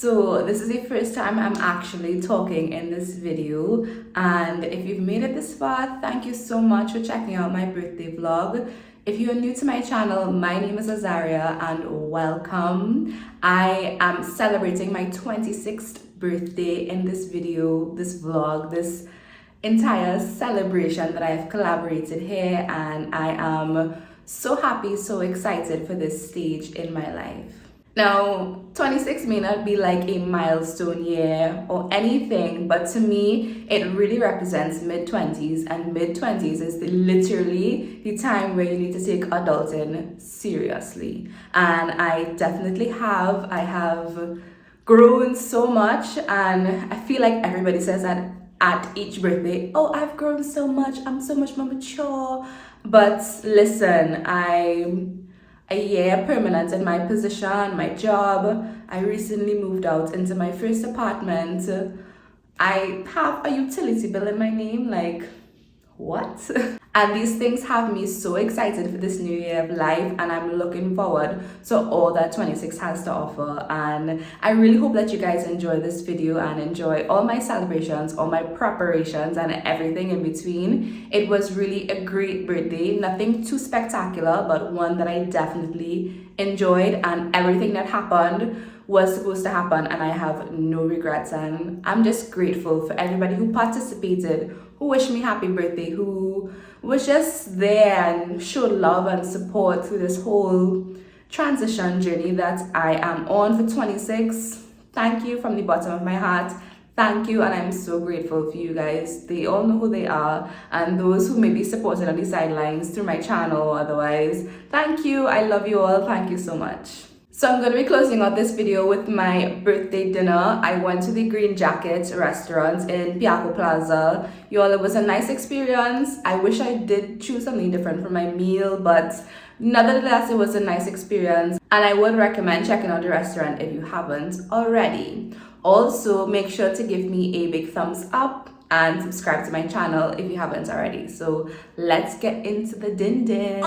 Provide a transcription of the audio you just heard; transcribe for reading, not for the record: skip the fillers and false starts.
So this is the first time I'm actually talking in this video, and if you've made it this far, thank you so much for checking out my birthday vlog. If you're new to my channel, my name is Azaria and welcome. I am celebrating my 26th birthday in this video, this vlog, this entire celebration that I've collaborated here, and I am so happy, so excited for this stage in my life. Now, 26 may not be like a milestone year or anything, but to me, it really represents mid-20s, and mid-20s is literally the time where you need to take adulting seriously. And I definitely have. I have grown so much, and I feel like everybody says that at each birthday, oh, I've grown so much, I'm so much more mature. But listen, I'm a year permanent in my position, my job. I recently moved out into my first apartment. I have a utility bill in my name, like, what? And these things have me so excited for this new year of life, and I'm looking forward to all that 26 has to offer. And I really hope that you guys enjoy this video and enjoy all my celebrations, all my preparations, and everything in between. It was really a great birthday, nothing too spectacular, but one that I definitely enjoyed, and everything that happened was supposed to happen, and I have no regrets. And I'm just grateful for everybody who participated, who wished me happy birthday, who was just there and showed love and support through this whole transition journey that I am on for 26. Thank you from the bottom of my heart. Thank you, and I'm so grateful for you guys. They all know who they are, and those who may be supported on the sidelines through my channel or otherwise, thank you. I love you all. Thank you so much. So I'm going to be closing out this video with my birthday dinner. I went to the Green Jacket restaurant in Piaco Plaza. Y'all, it was a nice experience. I wish I did choose something different for my meal, but nevertheless, it was a nice experience. And I would recommend checking out the restaurant if you haven't already. Also, make sure to give me a big thumbs up and subscribe to my channel if you haven't already. So let's get into the din din.